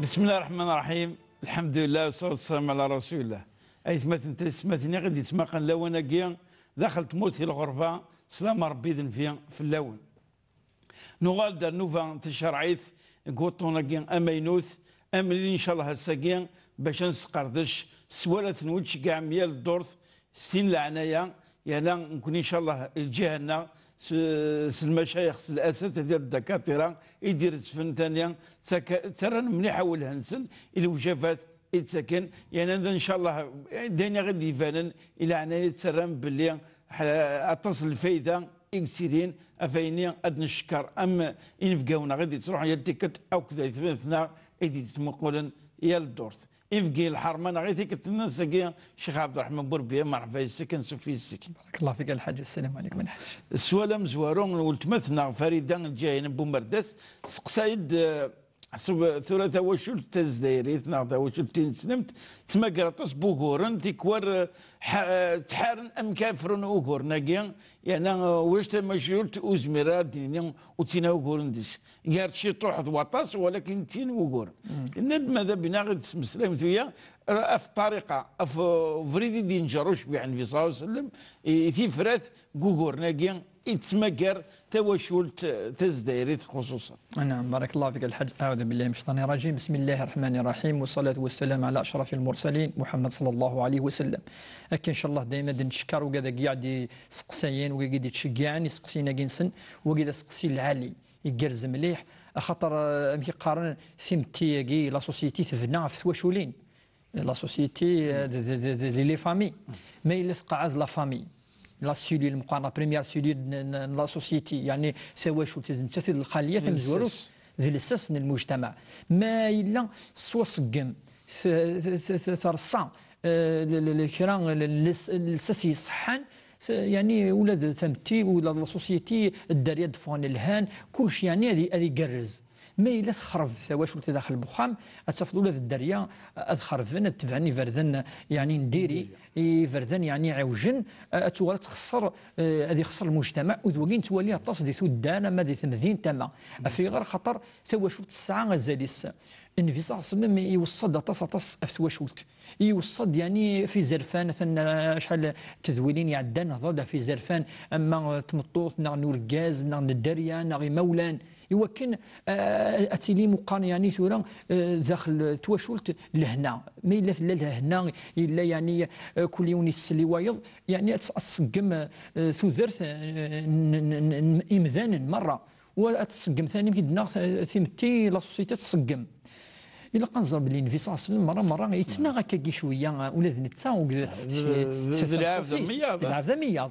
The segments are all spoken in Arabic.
بسم الله الرحمن الرحيم. الحمد لله والصلاة والسلام على رسول الله. أي ثمثني غادي يتسمقن لونا كيا دخلت موتي الغرفة سلام ربي ذن فيها في اللون نغال دار نوفا تشرعيث قوطونا كيا أمينوث أملي إن شاء الله هساكيا باش نسقردش سوالة نوتش كاع ميال الدورث سين العناية يعني نكون إن شاء الله الجهة المشايخ الاساتذه ديال الدكاتره يدير السفن ثانيه ترى مليحه والهنسن الوجافات يتسكن يعني هذا ان شاء الله داينا غادي يبان الى عنايه تسرم باللي اتصل الفايده اكسيرين افيني ادن الشكر اما ان فقاونا غادي تروح يا التيكت او كذا ثلاثنا يدي تمقولن يا الدورث يفقي الحرمان غير كتنا ساقيا الشيخ عبد الرحمن بوربيه مرحبا السكن سفي السكن. بارك الله فيك الحاج. السلام عليكم الحاج. السؤال مزوارون ولتمثنا فريدا جايين بومرداس سقسايد حسب ثلاثة وشول تزديري ثنا وشول تنسنمت تمقرطس بوغورن تيكور تحارن ام كافرن اوغور ناقيا يعني واش تمشيول اوزميرا دينيا وتينا اوغورن ديش قالت شي طروح وطاس ولكن تين اوغور ند ماذا بنا غير تسمسلم تويا في الطريقه في فريدي دين جروش في النبي صلى الله عليه وسلم في فرات اوغور ناقيا يتمقر توشول تزديري خصوصا. نعم بارك الله فيك الحاج. أعوذ بالله من الشيطان الرجيم. بسم الله الرحمن الرحيم والصلاة والسلام على أشرف المرسلين محمد صلى الله عليه وسلم. أكن إن شاء الله دائما نشكر وكذا قاعد سقسيين وقاعد يتشجعني سقسينا جنسن وقاعد سقسي العالي يجرز مليح خاطر أمشي قارن سيمتي لا سوسيتي تفنا في ثواشولين لا سوسيتي لي فامي ما إلا سقعز لا فامي لا سيلول المقارنه بريمير سيلول لا سوسيتي يعني سوا شو تزنتث الخليه تمزوروث زي الاساس المجتمع ما الا سوا صقم ترصع الكران الاساس يصحن يعني ولاد ثمتي ولا لا سوسيتي الداريه دفون الهان كل شيء يعني هذه يقرز ما الا تخرب واش ولت داخل البخام تصفد ولاد الدريه ادخرفن تبعني فردن يعني نديري فردن يعني عوجن توالت تخسر هذه خسر المجتمع وذوين تولي تصدي ثدان ما دي ثمذين تما في غير خطر سوا شولت الساعه غزاليس النبي صلى الله عليه وسلم يوصد تص في شولت يوصد يعني في زرفان شحال تذويلين يعدان هضا في زرفان اما تمطوط نور الغاز الدريه نغي مولان يمكن اتيلي مقارن يعني ثورا داخل تواشولت لهنا ما الا لهنا الا يعني كل يوم يسلي وايض يعني تسقم ثوذرت امذان مره وتسقم ثاني كيدنا ثيمتي لا سوسيتي تسقم إلا قنزر باللي النبي صلى الله عليه وسلم مرة يتسنى هكا شوية ولاد نتا العافية مية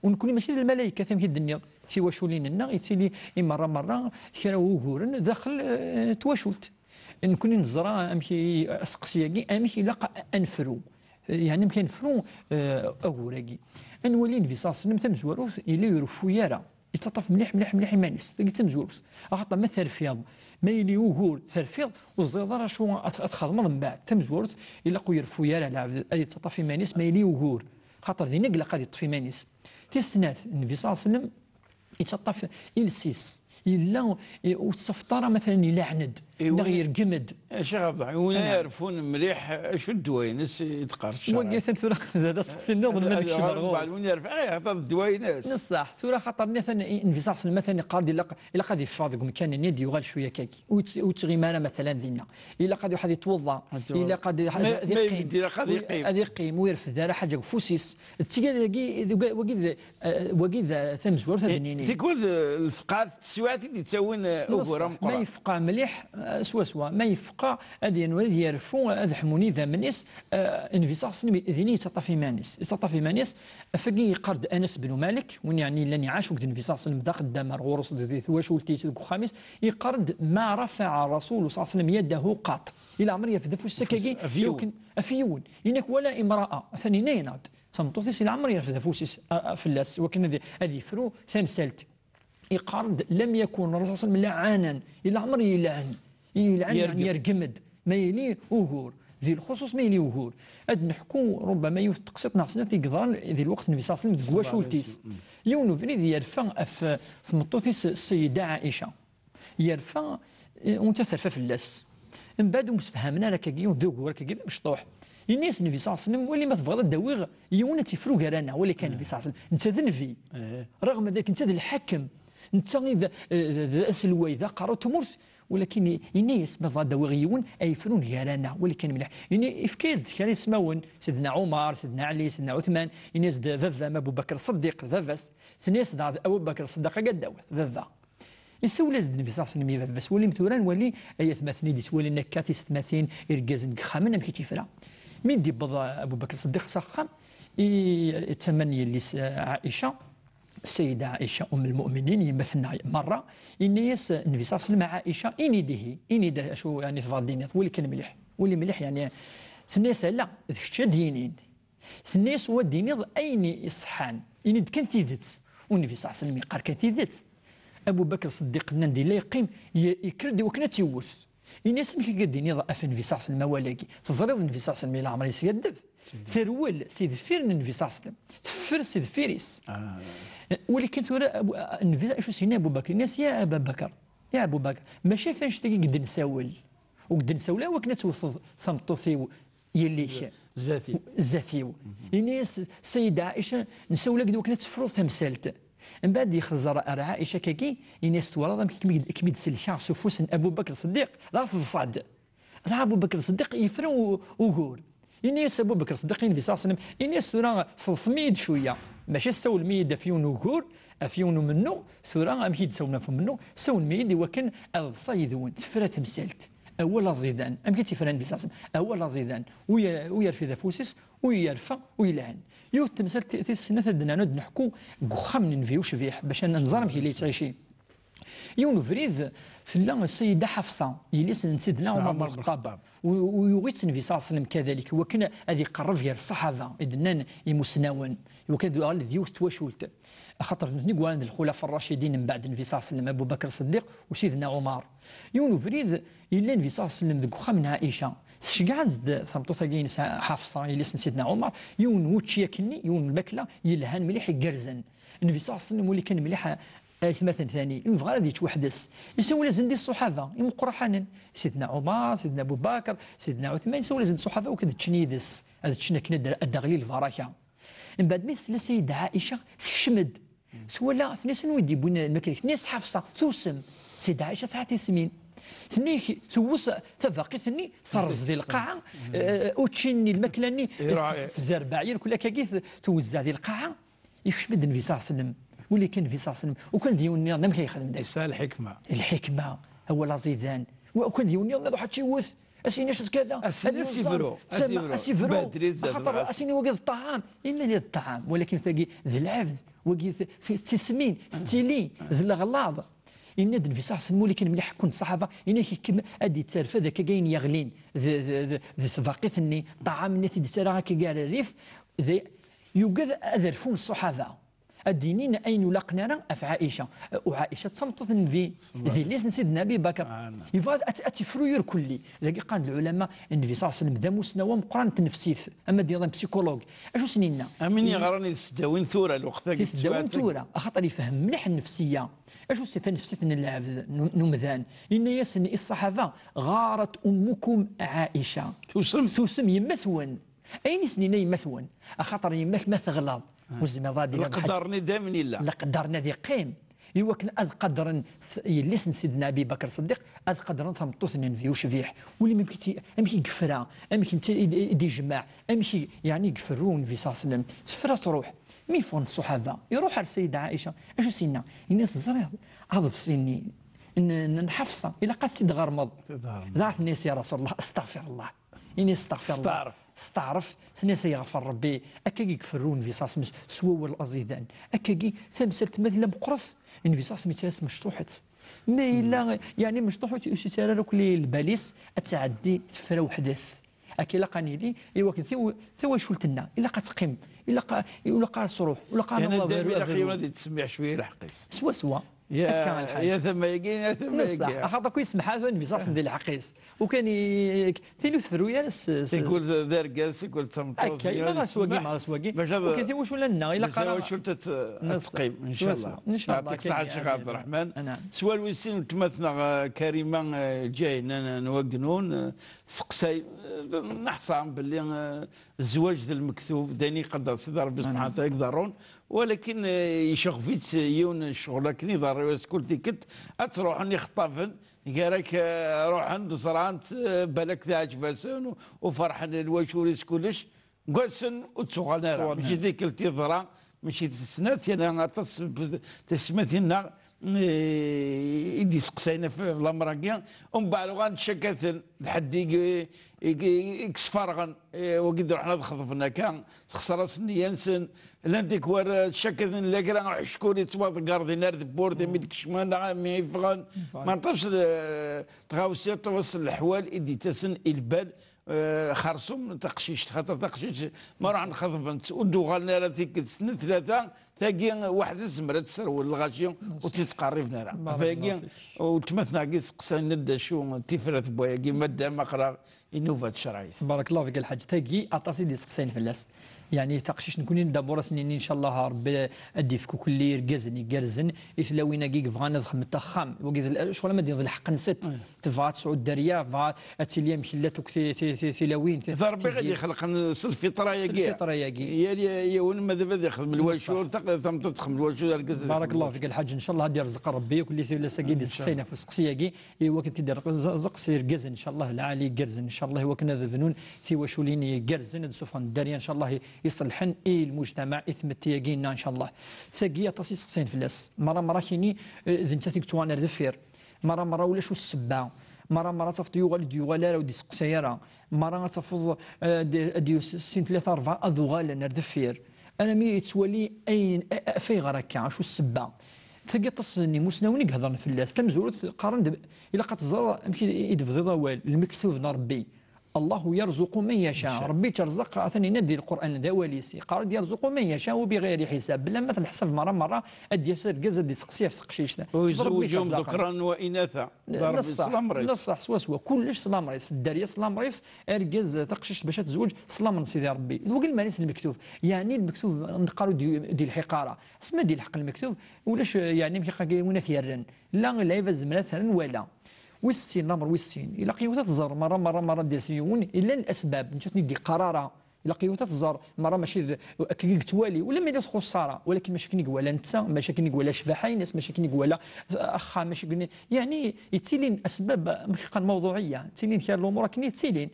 ونكون ماشي الملائكة ثم الدنيا تواشولين لنا يتسيلي مرة كرا وهورن داخل تواشولت نكون نزرا امشي اسقسياكي امشي لاقا انفرو يعني يمكن نفرو اوراكي نولي النبي صلى الله عليه وسلم تمزوروث الى يرفو يارا يتطف مليح إيمانيس تلقى تمزوروث أخطأ ما ثرفيض ما يلي وهور ثرفيض وزيض شو أتخذ من بعد تمزوروث إلا قو يرفو يالا لعب أي تطف إيمانيس ما يلي وهور خاطر ذي نقلة قد يطفي إيمانيس تيسنات النبي صلى الله عليه وسلم يتطف إلسيس إلا وتصفطر مثلا إلا عند غير جمد شيخ عبد الرحمن يعرفون مليح شو الدواينس يتقار الشرع وقيت ثورة هذا سقسي النظر من الشمال وين يعرف هذا الدواينس نصح ثورة خاطر مثلا انفصاص مثلا قاد إلا قد يفاض مكان الندي يغال شويه كاكي وتغيمانه مثلا ذينا إلا قد واحد يتوضا إلا قد يقيم ويرفد ذا حاجه فوسيس تيجي وقيد ثمزور ثانيين تقول الفقاعات السواتي اللي تسوين اوغورا ما يفقع مليح سوا ما يفقع هذه وهذه يعرفوا هذا حموني ذا منيس انفصاص ذيني تطفي مانيس تطفي مانيس فقي قرد انس بن مالك وين يعني لاني عاش وقت انفصاص المداق الدمر غرس واش ولتي خامس يقرد ما رفع الرسول صلى الله عليه وسلم يده قط الى عمر يفدف السكاكي يمكن افيون انك ولا امراه ثاني نينات تمطوطيس الى عمر يفدف فلاس وكان هذه فرو ثانسلت يقرد لم يكن الرسول صلى الله عليه وسلم لعانا الى عمر يلعن يعني يرقمد ما يلي وهور ذي الخصوص ما يلي وهور اد نحكو ربما تقسط ناقصنا في قدران ذي الوقت النبي صلى الله عليه وسلم تقوا شولتيس يونو فيني يرفع اف سمطوثيس السيده عائشه يرفع وانت ثرفه في اللاس من بعد مسفهمنا راه كاكي ودوك راه كاكي مشطوح الناس النبي صلى الله عليه وسلم ولي ما تبغى داويغ يونا تيفرو كرانا ولي كان النبي صلى الله عليه وسلم انت ذنفي رغم ذلك انت الحكم انت اذا اسلوى اذا قرأ تمرت ولكن الناس ما تبغى داويغ يون ايفرون كرانا ولي كان مليح يعني افكاد كان يسمون سيدنا عمر سيدنا علي سيدنا عثمان الناس فافا ابو بكر الصديق فافاس الناس ابو بكر الصديق قد داوث فافا يسول لازم النبي صلى الله عليه وسلم بس ولي مثوران ولي ايات مثني دي تولي نكاتي ستماثين يرجازن خامن مكي تيفرا من دي بضا ابو بكر الصديق سخام يتمنى اللي عائشه السيده عائشه ام المؤمنين يمثلنا مره الناس النبي صلى الله عليه وسلم مع عائشه اني ده شو يعني فاضيني ولي كان مليح ولي مليح يعني الناس لا شا دينين الناس هو ديني اين يصحان اني كان تيدت والنبي صلى الله عليه وسلم يقال كان تيدت ابو بكر الصديق نندي لا يقيم يكرد وكنا تيوث الناس ملي كيديني ضعف النبي صلى الله عليه وسلم ولاكي تزريض النبي صلى الله عليه وسلم الى عمري سيدف ثرول سيد فير النبي صلى الله عليه وسلم تفر سيد فيريس ولكن ثورة النبي شو سينا ابو بكر الناس يا ابا بكر يا ابو بكر ما شافنش تاكي قد نساول وقد نساولا وكنا توصل صمتوثي يلي ذاتي الناس السيده عائشه نساولا قد وكنا تفرض تمثالت من بعد يخزر عائشه كاكي الناس تورا كميد سلشا سفوس ابو بكر الصديق لا تصعد لا ابو بكر الصديق يفرو وغور الناس ابو بكر الصديق النبي صلى الله عليه وسلم الناس تورا صلصميد شويه ماشي سول ميد فيون وغور افيون منو ثورا ماشي تسولنا منو سول ميد وكان الصيدون تفرا تمثالت اول زيدان ام كي تفرا النبي صلى الله عليه وسلم اول زيدان ويرفي ذفوسس ويرفع ويلعن يو تمثال تي السنه تدنا نود نحكو خمن نفيو شفيح باش نزرم هي اللي تعيشي يونو فريد سلا السيده حفصه يلي سيدنا عمر بن الخطاب ويغيت النبي صلى الله عليه وسلم كذلك وكان هذه قرب ديال الصحابه اذن يمسناون وكان قال ديوث تواشولت خاطر نقول عند الخلفاء الراشدين من بعد النبي صلى الله عليه وسلم ابو بكر الصديق وسيدنا عمر يونو فريد يلي النبي صلى الله عليه وسلم ذوك خمن عائشه شكاع زد ثمطو ثقين حفصه يلي سيدنا عمر يون وتشيا كني يون الماكله يلهان مليح يقرزن النبي صلى الله عليه وسلم ولي كان مليح مثلا ثاني يبغى غادي يتوحدث يسوي لازم دي الصحابه يمقرا حنن سيدنا عمر سيدنا ابو بكر سيدنا عثمان يسوي لازم الصحابه وكذا تشنيدس هذا تشنا كنا الدغلي الفراشة من بعد مثل السيده عائشه تشمد ولا ناس نودي بون الماكله ناس حفصه توسم سيده عائشه تعطي سمين ثني ثوث تفاقي ثني ثرز ذي القاعه وتشني الماكلاني الزرباعين كلها كيف توزع ذي القاعه يخشمد النبي صلى الله عليه وسلم واللي كان النبي صلى الله عليه وسلم وكان ديوني ما كيخدم داك الحكمه هو لازيدان وكان ديوني واحد تيوث اسيني شفت كذا اسيفرو خاطر اسيني وقت الطعام اما لي الطعام ولكن ثقي ذي العبد وقي تسمين ستيلي ذي الغلاظ إن النبي صلى الله عليه وسلم ولكن ملي حكون الصحابه إن كيما ادي تسالفه ذاك كاين يغلين ذي سفاقيتني طعام نتي تسرا كي قال الريف يوجد اذرفون الصحابه الدينين اين لقنا اف عائشه وعائشه تصمتت النبي ذي ليس سيدنا ابي بكر يفاد اتفروير كلي لقي قال العلماء النبي صلى الله عليه وسلم ذا مستوى مقران تنفسيث اما ديال بسيكولوج اشو سنينا امني غراني تسداوين ثوره الوقت تسداوين ثوره خاطر يفهم مليح النفسيه اشو نفسيه العبد نمذان ان يسن الصحابه غارت امكم عائشه ثوسم يمثون اين سنين يمثون خاطر يماك ما تغلط وزمضادي القدرني دائما لا القدرنا ذي قيم يوكن اذ قدرا يلسن سيدنا ابي بكر الصديق اذ قدرا ثمطوثن في وشفيح واللي ممكن يقفرها امشي دي جماع امشي يعني يقفرون في صلى الله عليه وسلم سفره تروح مي فون الصحابه يروح على السيده عائشه اشو سينا الناس الزريض عضف سيني ان حفصه الى قد سيد غرمض ذات الناس يا رسول الله استغفر الله اني استغفر الله استعرف ثناس يغفر ربي اكاكي يكفرون في صاص سوا الازيدان اكاكي ثمسلت مثلا مقرص ان في صاص مثلاث مشطوحت ما الا يعني مشطوحت يسير لك الباليس اتعدي تفرا وحداس اكي لقاني لي ايوا ثوا شولتنا الا قتقيم الا قال صروح ولا قال الله غير الا قيمه تسمع شويه الحقيس سوا يا ثم يقين يا ثم نصح يقين خاطر كو يسمح هذا النبي صلى الله عليه وسلم العقيس وكان ثيلو ثفرويا يقول ذار قاس يقول تمطوط هكا ما سواقي ما سواقي وكان ثي واش ولا لنا الا قرا واش تقيم ان شاء الله ان شاء الله يعطيك الصحه شيخ عبد الرحمن سؤال ويسين تمثنا كريمه جاينا نوقنون سقساي نحصى باللي الزواج ذا المكتوب داني قدر سيدي ربي سبحانه وتعالى يقدرون ولكن يشغفيت يون الشغل كني ضروري سكول تيكت تروح نخطفن قالك روح عند صرانت بالك ذا عجباسون وفرحان الواشوريس كلش قسن وتسوغانا ماشي ذيك التضرا ماشي تسنات انا تسمتنا يدي سقسينا في الامراكيا ومن بعد غنتشكثن لحد يكسفرغن وقد رحنا خطفنا كان خسر سني ينسن لنديك ور شكثن لاكرا حشكوري تواض قاردي نارد بورتي ميدك شمانا مي يفغن ما نطفش تغاوسي توصل الحوال يدي تسن البال خرصوم تقشيش خاطر تقشيش ما راح نخطف ودوغالنا راه ذيك سنه ثلاثه تلاقي واحد الزمره تسرول الغاشيه وتتقرب نرى فاقي وتمثنا كي سقسان ندى شو تفرث بويا كي ماده مقرا انوفات شرعيه. بارك الله فيك الحاج تاقي عطاسي دي سقسين فلاس يعني تقشيش نكون دابور سنين ان شاء الله ربي ادي في كل يركزني كرزن يسلاوينا كي فغانا دخل تخام وكي شغل ما دير الحق نسيت تفات سعود دريا فات اتيليا مشلاتك في لاوين ربي غادي يخلق الفطره يا كي الفطره يا كي يا وين ماذا بدا يخدم الواشور تخدم الواشور بارك الله فيك الحاج ان شاء الله غادي يرزق ربي وكل ثي ولا ساكي سقسينا في سقسيه كي هو كنت دير رزق سير كرزن ان شاء الله العالي كرزن ان شاء الله هو كنا ذنون في واشوليني كرزن سفران الداريه ان شاء الله يصلحن المجتمع اثم التياقينا ان شاء الله ساقيه تصيص قصين فلاس مرة كيني انت تيك توانا دفير مرة ولا شو السبعه مرة تفض يوغال ودي سقسيرة مرة تفض دي سين ثلاثة أربعة أذوغال نردفير أنا مي تولي أين في غركا شو السبة تلقى تصني مسنوني هضرنا في الناس تمزول قارن إلا قد زر يمكن يدفض ضوال المكتوب ربي الله يرزق من يشاء ربي ترزق عثني ندي القران دواليسي قال يرزق من يشاء وبغير حساب بلا مثل حسب مره ادي يسير كازا دي سقسيه في تقشيشنا ويزوجهم ذكرا واناثا نصح سوا كلش سلام رئيس الداريه سلام رئيس اركز تقشيش باش تزوج سلام سيدي ربي وقل مانيس المكتوب يعني المكتوب نقالوا ديال الحقاره اسمها ديال الحق المكتوب ولاش يعني كي وين ثيرن لا يفز زمره ولا ويسين الامر ويسين الى قيوته تزر مره ديسيون الا الاسباب نشوفني دي قراره الى قيوته تزر مره ماشي كي توالي ولا ما خساره ولكن ماشي كني ولا انت ماشي كني ولا شبحين ناس ماشي كني ولا اخا ماشي كني يعني يتيلين اسباب موضوعيه تيلين كاين الامور كني تيلين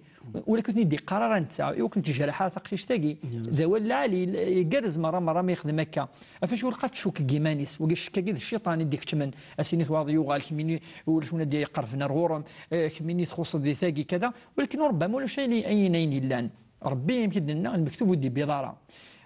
ولكن دي قرار انت يمكن تجرحها تقشيش تاقي ذا العالي يقرز مره ما يخدم هكا فاش ولقات شوك كيمانيس وكاش كاكيد الشيطان يديك تمن اسيني واضي يوغال كميني ولا شنو دي يقرفنا الغرم كميني تخص دي ثاقي كذا ولكن ربما ولا شيء اين لان ربي يمكن لنا المكتوب ودي بضاره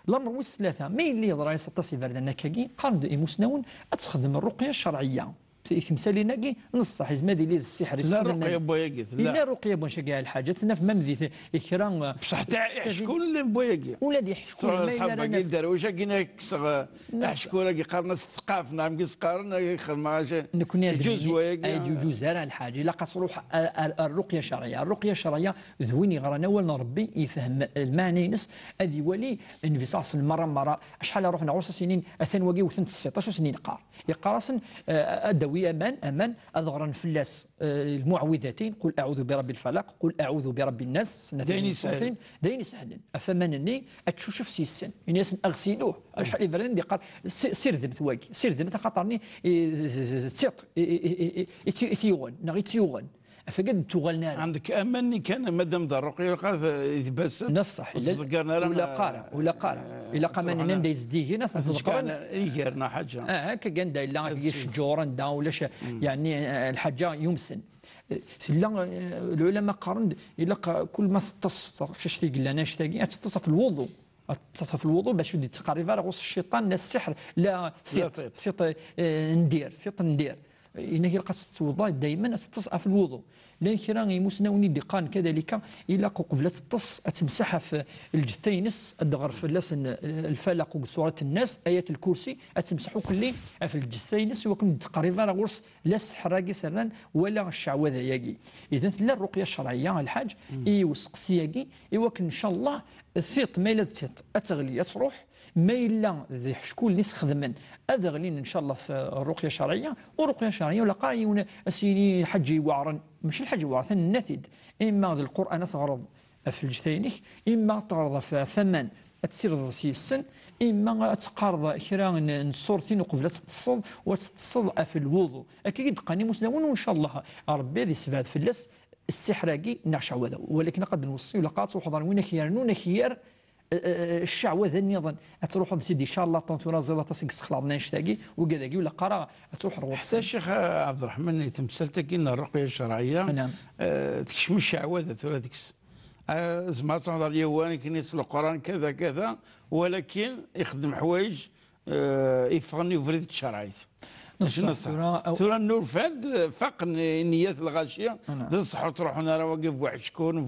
الامر ويس ثلاثه مين اللي يضرا يسطسي فردنا كاكي قارن مسنون تخدم الرقيه الشرعيه تمثالي ناقي نصح زمادي لي السحر لا رقيه بوياكي لا رقيه بون شكاع الحاجات سنف ممدي اكرام بصح تاع شكون اللي بوياكي ولادي حشكون ما الا ناس درويش كاين كسغ حشكون كي قارنا الثقافه نعم كي قارنا يخدم يجوز يجوز راه الحاجه الا تروح الرقيه الشرعيه ذويني غرانا ولنا ربي يفهم المعنى نس هذه ولي انفصاص المره شحال رحنا 10 سنين اثن واقي وثنت 16 سنين يقارسن امان اظهرا فلاس المعوذتين قل اعوذ برب الفلق قل اعوذ برب الناس دايني سهلين افمنني اتشوف سيسن الناس اغسلوه شحال يفرن دي قال سير ذمت واقي سير ذمت خاطرني سيط يتيغون نغي تيغون فقد تغلنا عندك امني كان مادام دار الرقيه قال يتبسط نصح ولا قارا الا قامنا ندي زدي هنا كان يجرنا حاجه هكا كان دا لا الشجور دا ولاش يعني الحاجه يمسن سلا العلماء قارن الا كل ما تتص شتي قلنا شتاقي تتص في الوضوء في الوضوء باش يدي تقريبا غوص الشيطان لا السحر لا ثيط ندير إنك لقات توضا دائما تتصأ في الوضوء لان كرا يموسناوني دقان كذلك الى قبلة الطص اتمسحها في الجثينس الدغر في اللسن الفلق وصورة الناس ايات الكرسي اتمسحوا كلين في الجثينس وكن تقريبا راه غرس لا السحراقي سرا ولا الشعوذه ياقي اذا لا الرقيه الشرعيه الحاج اي وسقسياقي وكن ان شاء الله ثيط ما الا ثيط اتغلي تروح ما الا ذي شكون اللي يستخدمن اذغلين ان شاء الله الرقيه الشرعيه ورقيه شرعيه ولا قايون اسيني حجي وعرن ماشي الحج وعرن النثد اما ذي القران تغرض في الجثينك اما تغرض في ثمن تسير سي السن اما تقارض كرا نصورتين قبل تتصل وتتصل في الوضوء اكيد قاني مسلمون وان شاء الله ربي ذي سبات في اللس السحراقي نعشعوذا ولكن قد نوصي لقات وحضر وين خيار نون خيار الشعوذه النظام تروح سيدي ان شاء الله طونتورا زلا تسق سخلاضنا نشتاقي وكذاكي ولا قرا تروح حتى الشيخ عبد الرحمن تمثلتك ان الرقيه الشرعيه نعم تكشم الشعوذه ولا ديكس زعما تهضر اليواني كنيس القران كذا كذا ولكن يخدم حوايج يفغني وفريد الشرعيه ثورة النور فاد فاق النيات الغاشيه تصحوا تروحوا انا واقف واحد شكون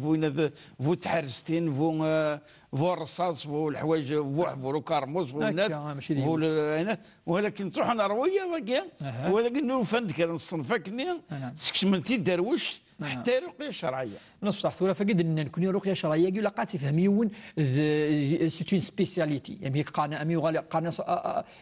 فو تحرستين فو الرصاص فو الحوايج فو حفرو كارموس فو النات ولكن تروحوا انا رويه ولكن النور فاد كان الصنفه كني سكشملتي دروش حتى رقيه شرعيه نصح ثورة فقد نكون رقيه شرعيه يقول لقات يفهميون سيت اون سبيسياليتي يعني قانا امي قانا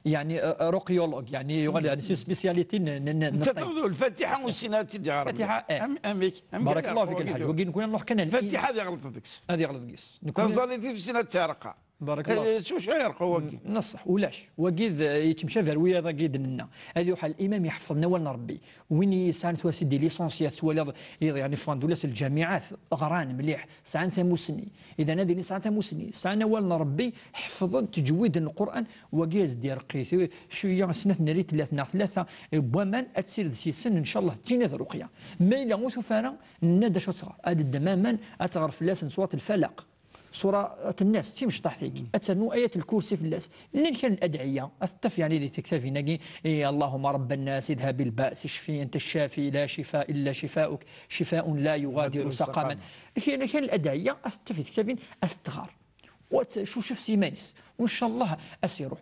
يعني رقيولوج يعني يغال يعني سبيسياليتي انت تاخذوا الفاتحه والسينات دي عربي الفاتحه اميك بارك الله فيك الحاج وكي نكون نروح كان الفاتحه هذه غلطتك هذه غلط قيس تظلي في السينات تارقه بارك الله شو يرقوا وكي نصح ولاش وكيد يتمشى في الروايه كيد لنا هذه وحال الامام يحفظنا ولنا ربي وين يسانت سيدي ليسونسيات ولا يعني فاندولاس الجامعات غران مليح ساعه ثموسني اذا هذه ساعه ثموسني ساعه ولنا ربي حفظ تجويد القران وكيز ديال قيس شويه سنه نريت ثلاثه بومان اتسير سن ان شاء الله تينا رقيه ما الا مثفانا ندا شو صغار هذا الدماما اتغرف لاس صوت الفلق صورة الناس تيمش طاحتيك أتنو آية الكرسي في الناس لين كان الأدعية أستف يعني اللي تكتفي نجي اللهم رب الناس اذهب البأس اشفي أنت الشافي لا شفاء إلا شفاؤك شفاء لا يغادر سقما كان الأدعية أستف تكتفين أستغار وشو شوف سيمانيس وإن شاء الله أسيروح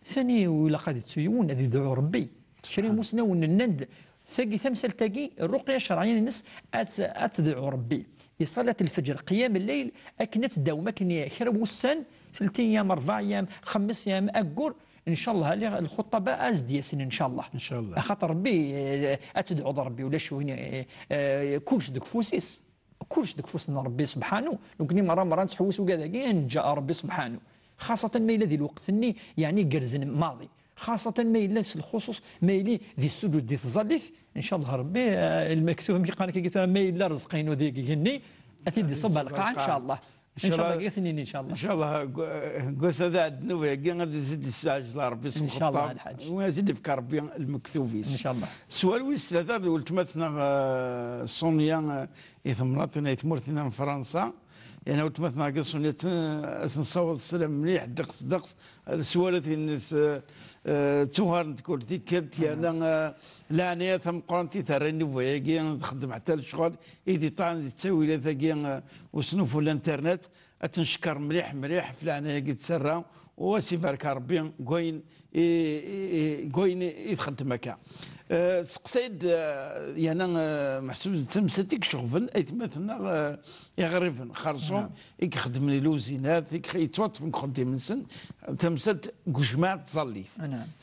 ثاني ولا قد تسيون ذي دعو ربي شري مسنا ونند تلاقي ثمثل تلاقي الرقية الشرعية الناس أتدعو ربي صلاة الفجر قيام الليل أكنت داوما كني خرب والسن 3 أيام 4 أيام 5 أيام أقر إن شاء الله الخطة بقى أزديسن إن شاء الله إن شاء الله خاطر ربي أتدعو ربي ولا شو كلش دك فوسيس كلش دك فوسنا ربي سبحانه لو كني مرة تحوس وكذا كين جاء ربي سبحانه خاصة ما إلى ذي الوقت يعني قرزن ماضي خاصة ما إلا الخصوص ما إلي ذي السجود ذي الظليف إن شاء الله ربي المكتوب مي قال كي ما إلا رزقين وذيك يهني أكيد صب القاع إن شاء الله إن شاء الله سنين إن شاء الله إن شاء الله قوس هذا النوبة كي غادي تزيد الساعة ربي إن شاء الله الحاج ويزيد في ربي المكتوب إن شاء الله سؤال ويس ثلاثة ولتمثنا صونيا يثمرتنا يتمرتنا من فرنسا يعني ولتمثنا قصونيا نصوت السلام مليح دقس سوالة الناس توهر تقول تيكلت انا لا انا ثم قرنتي تراني فياكي نخدم حتى الشغل ايدي طعن تسوي لي ثاكي وسنوف الانترنت اتنشكر مليح في العنايه تسرى وسي بارك ربي كوين يخدم هكا سقسيد يعني محسوب تمساتيك شغفن اي مثلا يغرفن خرصوم يخدم لي لوزينات يتوظف نخدم من سن تمسات جماعة تصلي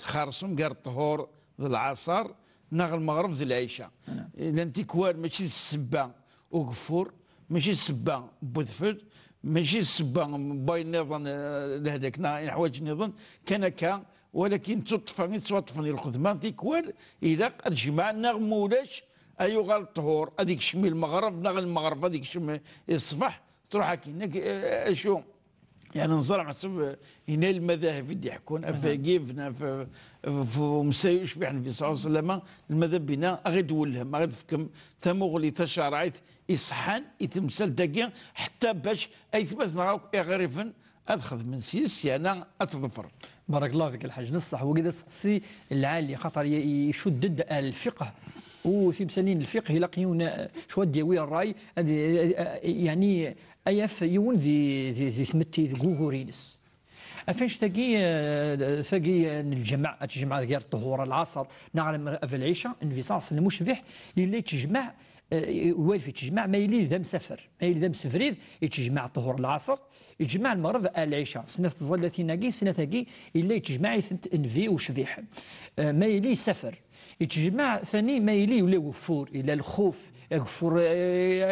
خرصوم قال الطهور ذي العصر ناغ المغرب ذي العشاء لان تيكوار ماشي السبه وقفور ماشي السبه بوذفل ماشي السبه باين نظن لهذاك حوايج نظن كان ولكن تطفني الخدمه تيكوار اذا الجماعه ناغ مولاش ايوغا الطهور هذيك شمي المغرب ناغ المغرب هذيك شمي الصباح تروح هكي شو يعني نظر حسب هنا المذاهب اللي يحكون افاقيفنا في مسايوش في النبي صلى الله عليه وسلم المذهب بنا غير دولهم غير فكم تمغلي تشرعيت يصحان يتمثل دقيق حتى باش ايثبت معاك يغرفن ادخذ من سيس يعني اتظفر. بارك الله فيك الحاج نصح وكذا سقسي العالي خاطر يشدد الفقه وفي مسالين الفقه يلاقيون شويه ديوي الراي يعني اياف يون ذي سمتي غوغورينس افاش تاقي الجمع غير الطهور العصر نعلم في العشاء انفصاص المشبح اللي تجمع والفي تجمع ما يلي ذا مسافر ما يلي ذا مسفريد يتجمع طهور العصر يجمع المغرب العشاء سنه تظل ناقي سنه تاقي اللي تجمع انفي وشبيح ما يلي سفر يتجمع ثاني ما يلي ولا وفور الى الخوف يغفر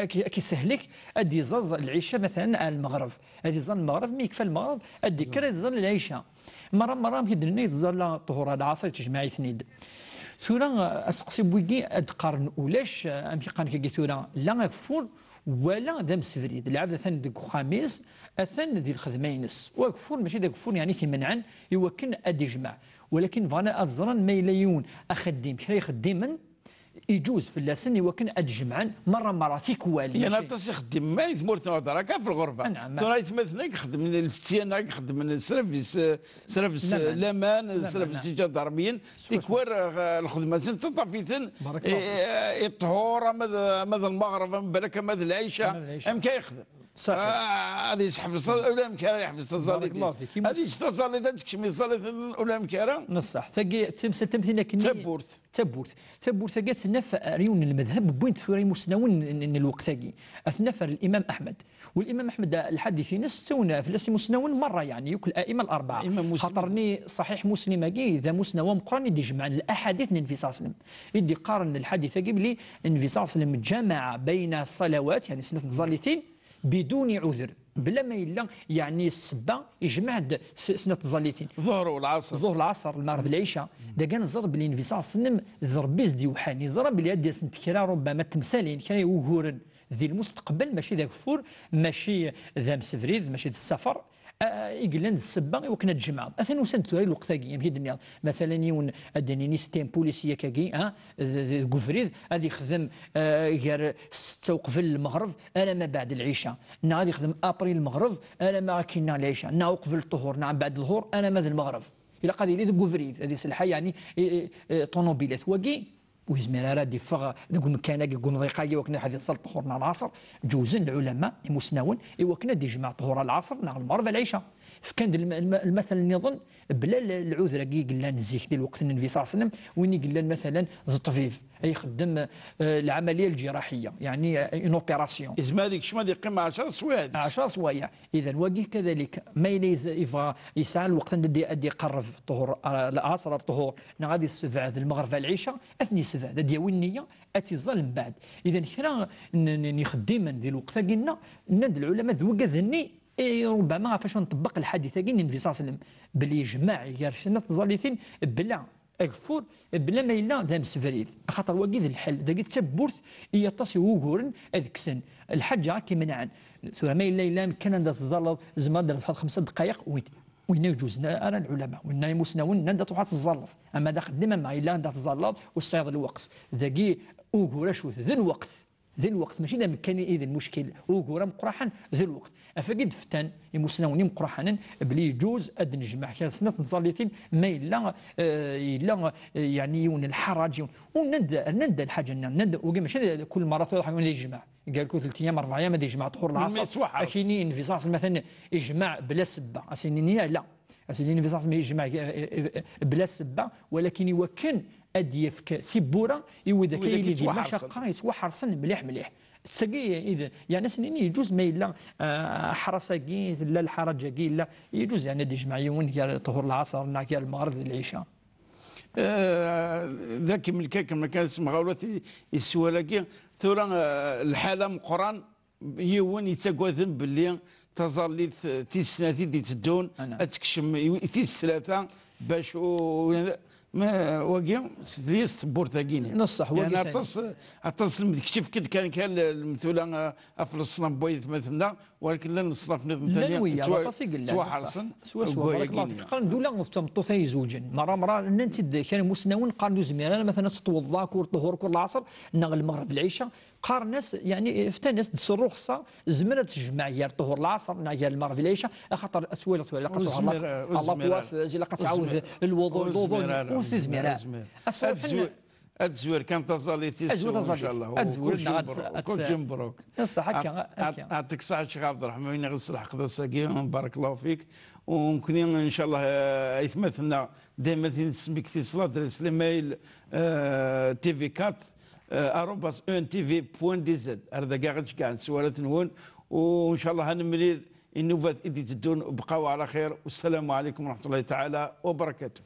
كي سهلك ادي زاز العشاء مثلا المغرب ادي زال المغرب ما يكفى المغرب ادي كرا زال العشاء مره كيدلنا يتزال طهور العصر تجمع اثنين ثورا اسقسي بويكي ادقارن ولاش امشي قان كي ثورا لا غفور ولا ذا مسفريد العبد ثاني ديك خامس اثن ذي الخدمينس وغفور ماشي ذاك غفور يعني في منعا يوكن ادي جمع ولكن فانا ازرن ما يليون اخدم كرا يخدما يجوز في اللسن يوكن ادجمعا مره في كوالي يعني تخدم ما يثمرت راك في الغرفه نعم ثم يتمثل يخدم من الفتيان يخدم من سرفيس الامان سرفيس الجدرميين تكوار الخدمه تطفيتن الطهور ماذا المغرب من بالك ماذا العيشه ام كيخدم صحيح هذه يحفظ ولا مكاره يحفظ الصلاه هذه الصلاه تكشمي الصلاه ولا مكاره نصح ثقي تمثلنا كني تبورت ثقي تنف ريون المذهب بوين ثوري مسنون الوقت ثقي اثنفر الامام احمد والامام احمد الحديث نس تونا في الاسم مسنون مره يعني يوكل الائمه الاربعه خاطرني صحيح مسلم كي اذا مسنون مقرن يدي جمع الاحاديث النبي صلى الله عليه وسلم يدي قارن الحديث ثقي بلي النبي صلى الله عليه وسلم جمع بين الصلوات يعني سنه الظالثين بدون عذر بلا ما يلا يعني السبه يجمع سنه الظالثين ظهر العصر المغرب العشاء دا كان ضرب بلي النبي صلى الله عليه وسلم ضرب بيز ديوحاني ضرب بلي هادي سنت كرا ربما تمثالين كرا يوهورن ذي المستقبل ماشي ذاك فور ماشي ذا مسفريد ماشي ذا السفر يقلن السبا وكنا تجمع اثن وسنت ثوري الوقت كي يمكن الدنيا مثلا يون ادني سيستيم بوليسيه كاكي كوفريد غادي يخدم غير 6 وقبل المغرب انا ما بعد العشاء نا غادي يخدم ابريل المغرب انا ما كاين العشاء نا قبل الظهر نا بعد الظهر انا ما المغرب الى قادي لي كوفريد هذه سلحه يعني طوموبيلات وكي ويزمر راه ديفغ دوك المكانه يقول ضيقايه وكنا حديث صلاه طهورنا العصر جوزن العلماء المسنون وكنا دي جماعه طهور العصر نهار المغرب العشاء فكان المثل اللي نظن بلا العذر كي قلنا نزيك ديال الوقت النبي صلى الله عليه وسلم وين قلنا مثلا الطبيب يخدم العمليه الجراحيه يعني اون اوبيراسيون اسمها هذيك شما دي قيمه 10 سوايع 10 سوايع اذا وكي كذلك ما يبغى يسعى الوقت اللي يقرب الطهور العصر الطهور غادي السبعه المغرب العشاء اثني سبعه ديال النيه اتظل من بعد اذا كرا نخدم ديال الوقت قلنا ند العلماء ذوق ذني ربما فاش نطبق الحديث كاين النبي صلى الله عليه وسلم باللي يجمع غير سنه الظالثين بلا اغفور بلا ما الا ذا مسفريد خاطر وكيد الحل داك التبورث يتصي وغورن اذكسن الحاجه كي منعن ثم ما الا كان تزال زمان فحال 5 دقائق وين يجوز انا العلماء وين يمسنون ندا تروح تزلف اما دا خدمه ما الا ندا تزلف والصياد الوقت ذاكي وغورا شوت ذي الوقت ماشي دا كان اذا المشكل وغورا مقرحا ذي الوقت افقد فتان يمسنوني مقرحا بلي يجوز اد نجمع كان سنه نصليتين ما الا يعني يون الحرج ونند الحاجه نند ماشي كل مره تروح يجمع قال لك 3 ايام 4 ايام يجمع طهور العصر اكيني انفصاص مثلا يجمع بلا سبه اسيني لا اسيني انفصاص يجمع بلا سبه ولكن يوكن اديفك ثبوره يوذا كاين اللي مشقه يتوا حرصا مليح تسقي اذا يعني سنين يجوز ما الا حرصاكي لا الحرج كي لا يجوز يعني يجمع يوم طهور العصر ناكي المغرب العشاء ذاك من الكاك ما كان اسمها غولتي السوالاكي ثورا الحاله مقران يوون يتقوذن باللي تظل تيسناتي دي تدون اتكشم تيس 3 باش ما واقع سدريس بورتاكيني نصح يعني اتصل مكشف كان المثلا فلسطين بويت مثلا ولكن لا نصرف نظام ثاني سوا حرصا سوا بارك الله فيك قال دولا نستمطو ثاني زوجين مره انت كان مسنون قال زميلنا مثلا تطوض كور طهور كور العصر نغ المغرب العشاء قار ناس يعني فتا ناس تسر رخصه زمرت تجمع غير طهور العصر غير المغرب العشاء خاطر طويله الله توافز الا قتعاود الوضوء وتزميرات الزوير كان تزاليتي أزور ان شاء الله أزور كل مبروك صح هكا يعطيك الصحة شيخ عبد الرحمن غسل حق الساقي بارك الله فيك وممكن ان شاء الله يتمثلنا دائما نسميك اتصالات سليمايل تي في 4 اروباس ان تي في بوان دي زد هذا كاع سوالات نون وان شاء الله هنملي النوفات ايدي تدون بقاو على خير والسلام عليكم ورحمه الله تعالى وبركاته.